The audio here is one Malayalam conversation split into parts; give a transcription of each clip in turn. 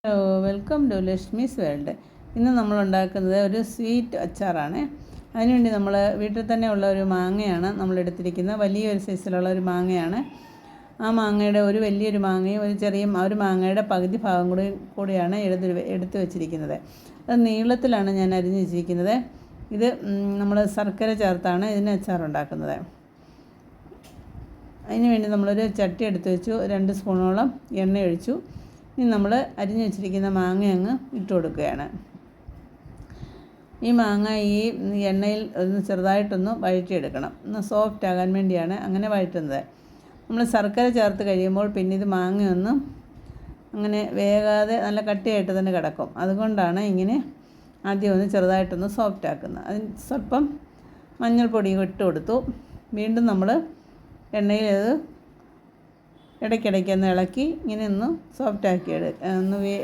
Hello, welcome to Lakshmi's world. ഇന്ന് നമ്മൾ ഉണ്ടാക്കുന്നത് ഒരു സ്വീറ്റ് അച്ചാറാണ്. അതിനുവേണ്ടി നമ്മൾ വീട്ടിൽ തന്നെ ഉള്ള ഒരു മാങ്ങയാണ് നമ്മൾ എടുത്തിരിക്കുന്നത്. വലിയൊരു സൈസിലുള്ള ഒരു മാങ്ങയാണ്. ആ മാങ്ങയുടെ വലിയൊരു മാങ്ങയും ഒരു മാങ്ങയുടെ പകുതി ഭാഗം കൂടിയാണ് എടുത്ത് വെച്ചിരിക്കുന്നത്. അത് നീളത്തിലാണ് ഞാൻ അരിഞ്ഞ് വെച്ചിരിക്കുന്നത്. ഇത് നമ്മൾ ശർക്കര ചേർത്താണ് ഇതിന് അച്ചാറുണ്ടാക്കുന്നത്. അതിന് വേണ്ടി നമ്മളൊരു ചട്ടി എടുത്ത് വെച്ചു. 2 സ്പൂണോളം എണ്ണ ഒഴിച്ചു. ഇനി നമ്മൾ അരിഞ്ഞു വെച്ചിരിക്കുന്ന മാങ്ങ അങ്ങ് ഇട്ട് കൊടുക്കുകയാണ്. ഈ മാങ്ങ ഈ എണ്ണയിൽ ചെറുതായിട്ടൊന്ന് വഴറ്റിയെടുക്കണം. ഒന്ന് സോഫ്റ്റ് ആകാൻ വേണ്ടിയാണ് അങ്ങനെ വഴറ്റുന്നത്. നമ്മൾ ശർക്കര ചേർത്ത് കഴിയുമ്പോൾ പിന്നെ ഇത് മാങ്ങയൊന്നും അങ്ങനെ വേകാതെ നല്ല കട്ടിയായിട്ട് തന്നെ കിടക്കും. അതുകൊണ്ടാണ് ഇങ്ങനെ ആദ്യം ഒന്ന് ചെറുതായിട്ടൊന്ന് സോഫ്റ്റ് ആക്കുന്നത്. അതിന് സ്വല്പം മഞ്ഞൾപ്പൊടി ഇട്ട് കൊടുത്തു. വീണ്ടും നമ്മൾ എണ്ണയിൽ അത് ഇടയ്ക്കിടയ്ക്ക് ഒന്ന് ഇളക്കി ഇങ്ങനെ ഒന്ന് സോഫ്റ്റാക്കി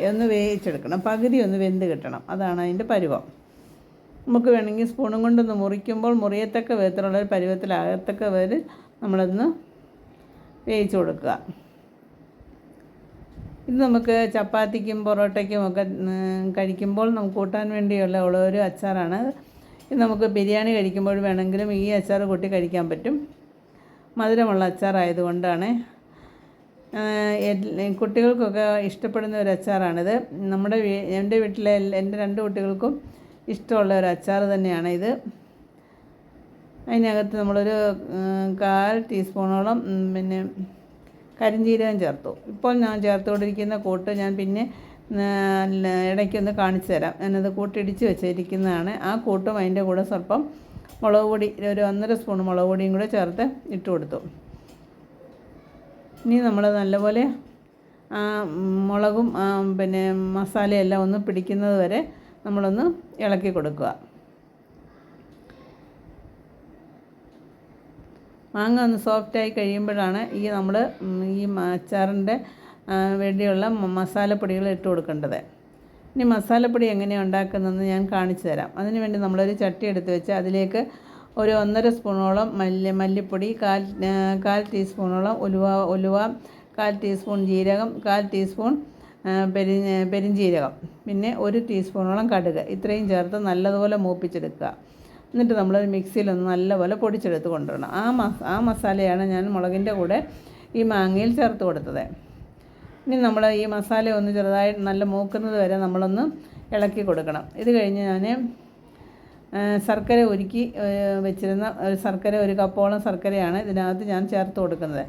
ഒന്ന് വേവിച്ചെടുക്കണം. പകുതി ഒന്ന് വെന്ത് കിട്ടണം. അതാണ് അതിൻ്റെ പരുവം. നമുക്ക് വേണമെങ്കിൽ സ്പൂണും കൊണ്ടൊന്ന് മുറിക്കുമ്പോൾ മുറിയത്തക്ക വിധത്തിലുള്ള ഒരു പരുവത്തിലാകത്തക്ക വരെ നമ്മളൊന്ന് വേവിച്ച് കൊടുക്കുക. ഇത് നമുക്ക് ചപ്പാത്തിക്കും പൊറോട്ടയ്ക്കും ഒക്കെ കഴിക്കുമ്പോൾ നമുക്ക് കൂട്ടാൻ വേണ്ടിയുള്ള ഒരു അച്ചാറാണ്. ഇത് നമുക്ക് ബിരിയാണി കഴിക്കുമ്പോൾ വേണമെങ്കിലും ഈ അച്ചാർ കൂട്ടി കഴിക്കാൻ പറ്റും. മധുരമുള്ള അച്ചാറായതുകൊണ്ടാണ്. കുട്ടികൾക്കൊക്കെ ഇഷ്ടപ്പെടുന്ന ഒരു അച്ചാറാണിത്. എൻ്റെ വീട്ടിലെ എൻ്റെ 2 കുട്ടികൾക്കും ഇഷ്ടമുള്ള ഒരു അച്ചാർ തന്നെയാണ് ഇത്. അതിനകത്ത് നമ്മളൊരു 1/4 ടീസ്പൂണോളം കരിഞ്ജീരകം ചേർത്തു. ഇപ്പോൾ ഞാൻ ചേർത്തുകൊണ്ടിരിക്കുന്ന കൂട്ട് ഞാൻ പിന്നെ ഇടയ്ക്കൊന്ന് കാണിച്ചു തരാം. ഞാനത് കൂട്ടിടിച്ച് വെച്ചിരിക്കുന്നതാണ്. ആ കൂട്ടും അതിൻ്റെ കൂടെ സ്വല്പം മുളക് പൊടി, ഒരു 1.5 സ്പൂൺ മുളക് പൊടിയും കൂടെ ചേർത്ത് ഇട്ട് കൊടുത്തു. ഇനി നമ്മൾ നല്ലപോലെ മുളകും മസാലയെല്ലാം ഒന്ന് പിടിക്കുന്നത് വരെ നമ്മളൊന്ന് ഇളക്കി കൊടുക്കുക. മാങ്ങ ഒന്ന് സോഫ്റ്റായി കഴിയുമ്പോഴാണ് നമ്മൾ ഈ അച്ചാറിൻ്റെ വേണ്ടിയുള്ള മസാലപ്പൊടികൾ ഇട്ട് കൊടുക്കേണ്ടത്. ഇനി മസാലപ്പൊടി എങ്ങനെയാണ് ഉണ്ടാക്കുന്നതെന്ന് ഞാൻ കാണിച്ചു തരാം. അതിന് വേണ്ടി നമ്മളൊരു ചട്ടി എടുത്ത് വെച്ച് അതിലേക്ക് ഒരു 1.5 സ്പൂണോളം മല്ലിപ്പൊടി, 1/4 ടീസ്പൂണോളം ഉലുവ, 1/4 ടീസ്പൂൺ ജീരകം, 1/4 ടീസ്പൂൺ പെരിഞ്ജീരകം, പിന്നെ 1 ടീസ്പൂണോളം കടുക്, ഇത്രയും ചേർത്ത് നല്ലതുപോലെ മൂപ്പിച്ചെടുക്കുക. എന്നിട്ട് നമ്മൾ മിക്സിയിലൊന്ന് നല്ലപോലെ പൊടിച്ചെടുത്ത് കൊണ്ടുവരണം. ആ മസാലയാണ് ഞാൻ മുളകിൻ്റെ കൂടെ ഈ മാങ്ങയിൽ ചേർത്ത് കൊടുത്തത്. ഇനി നമ്മൾ ഈ മസാല ഒന്ന് ചെറുതായിട്ട് നല്ല മൂക്കുന്നത് വരെ നമ്മളൊന്ന് ഇളക്കി കൊടുക്കണം. ഇത് കഴിഞ്ഞ് ഞാൻ ശർക്കര ഉരുക്കി വെച്ചിരുന്ന ഒരു കപ്പോളം ശർക്കരയാണ് ഇതിനകത്ത് ഞാൻ ചേർത്ത് കൊടുക്കുന്നത്.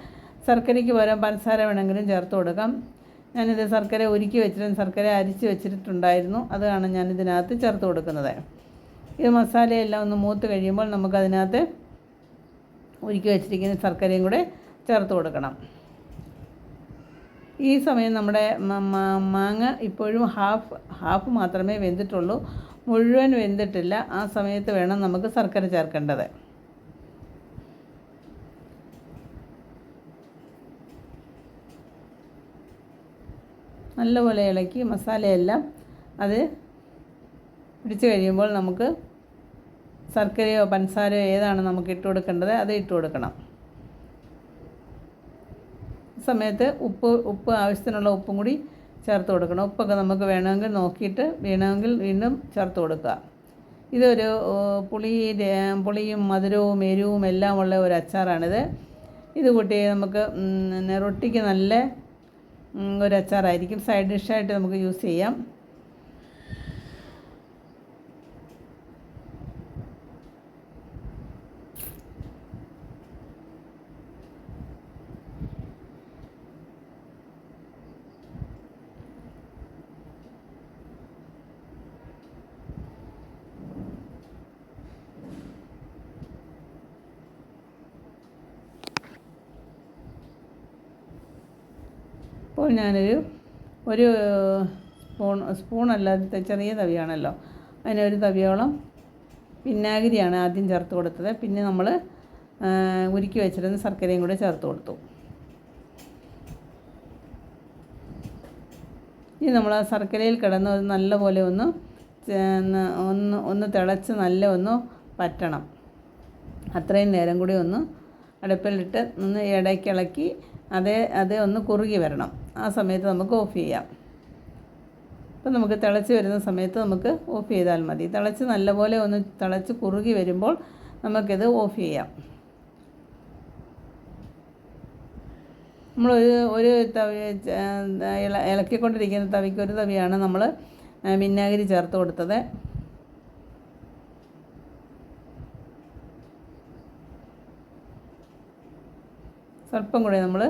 ശർക്കരയ്ക്ക് പകരം പഞ്ചസാര വേണമെങ്കിലും ചേർത്ത് കൊടുക്കാം. ഞാനിത് ശർക്കര ഉരുക്കി വെച്ചിരുന്ന ശർക്കര അരിച്ച് വെച്ചിട്ടുണ്ടായിരുന്നു. അതാണ് ഞാൻ ഇതിനകത്ത് ചേർത്ത് കൊടുക്കുന്നത്. ഇത് മസാലയെല്ലാം ഒന്ന് മൂത്ത് കഴിയുമ്പോൾ നമുക്കതിനകത്ത് ഉരുക്കി വെച്ചിരിക്കുന്ന ശർക്കരയും കൂടെ ചേർത്ത് കൊടുക്കണം. ഈ സമയം നമ്മുടെ മാങ്ങ ഇപ്പോഴും ഹാഫ് മാത്രമേ വെന്തിട്ടുള്ളൂ, മുഴുവൻ വെന്തിട്ടില്ല. ആ സമയത്ത് വേണം നമുക്ക് ശർക്കര ചേർക്കേണ്ടത്. നല്ലപോലെ ഇളക്കി മസാലയെല്ലാം അത് പിടിച്ച് കഴിയുമ്പോൾ നമുക്ക് ശർക്കരയോ പഞ്ചസാരയോ ഏതാണ് നമുക്ക് ഇട്ട് കൊടുക്കേണ്ടത് അത് ഇട്ട് കൊടുക്കണം. സമയത്ത് ഉപ്പ് ആവശ്യത്തിനുള്ള ഉപ്പും കൂടി ചേർത്ത് കൊടുക്കണം. ഉപ്പൊക്കെ നമുക്ക് വേണമെങ്കിൽ നോക്കിയിട്ട് വീണ്ടും ചേർത്ത് കൊടുക്കുക. ഇതൊരു പുളിയും മധുരവും എരിവും എല്ലാം ഉള്ള ഒരു അച്ചാറാണിത്. ഇത് കൂട്ടി നമുക്ക് റൊട്ടിക്ക് നല്ല ഒരു അച്ചാറായിരിക്കും. സൈഡ് ഡിഷായിട്ട് നമുക്ക് യൂസ് ചെയ്യാം. ഇപ്പോൾ ഞാനൊരു സ്പൂണല്ലാത്ത ചെറിയ തവിയാണല്ലോ, അതിനൊരു തവിയോളം വിനാഗിരിയാണ് ആദ്യം ചേർത്ത് കൊടുത്തത്. പിന്നെ നമ്മൾ ഉരുക്കി വെച്ചിരുന്ന ശർക്കരയും കൂടെ ചേർത്ത് കൊടുത്തു. ഇനി നമ്മൾ ആ ശർക്കരയിൽ കിടന്ന് നല്ലപോലെ ഒന്ന് തിളച്ച് ഒന്ന് പറ്റണം. അത്രയും നേരം കൂടി ഒന്ന് അടുപ്പിലിട്ട് ഒന്ന് ഇടയ്ക്കിളക്കി അത് ഒന്ന് കുറുകി വരണം. ആ സമയത്ത് നമുക്ക് ഓഫ് ചെയ്യാം. അപ്പോൾ നമുക്ക് തിളച്ച് വരുന്ന സമയത്ത് നമുക്ക് ഓഫ് ചെയ്താൽ മതി. തിളച്ച് നല്ലപോലെ ഒന്ന് തിളച്ച് കുറുകി വരുമ്പോൾ നമുക്കിത് ഓഫ് ചെയ്യാം. ഒരു തവി ഇളക്കിക്കൊണ്ടിരിക്കുന്ന തവിക്ക് ഒരു തവിയാണ് നമ്മൾ വിനാഗിരി ചേർത്ത് കൊടുത്തത്. സ്വല്പം കൂടി നമ്മൾ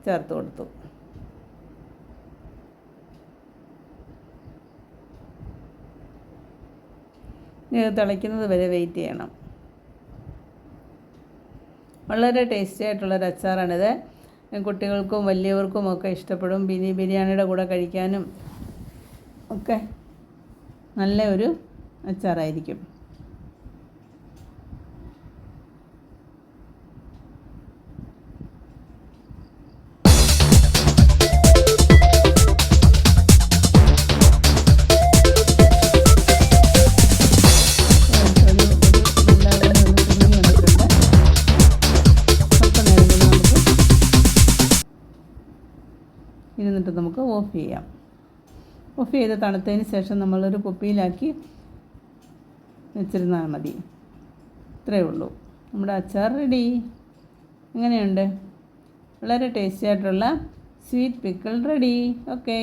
ചേർത്ത് കൊടുത്തു. ഇത് തിളയ്ക്കുന്നത് വരെ വെയിറ്റ് ചെയ്യണം. വളരെ ടേസ്റ്റി ആയിട്ടുള്ളൊരു അച്ചാറാണിത്. കുട്ടികൾക്കും വലിയവർക്കും ഒക്കെ ഇഷ്ടപ്പെടും. ബിരിയാണിയുടെ കൂടെ കഴിക്കാനും ഒക്കെ നല്ല ഒരു അച്ചാറായിരിക്കും. ഇരുന്നിട്ട് നമുക്ക് ഓഫ് ചെയ്യാം. ഓഫ് ചെയ്ത് തണുത്തതിന് ശേഷം നമ്മളൊരു കുപ്പിയിലാക്കി വെച്ചിരുന്നാൽ മതി. ഇത്രയേ ഉള്ളൂ, നമ്മുടെ അച്ചാർ റെഡി. എങ്ങനെയുണ്ട്? വളരെ ടേസ്റ്റി ആയിട്ടുള്ള സ്വീറ്റ് പിക്കിൾ റെഡി. ഓക്കേ.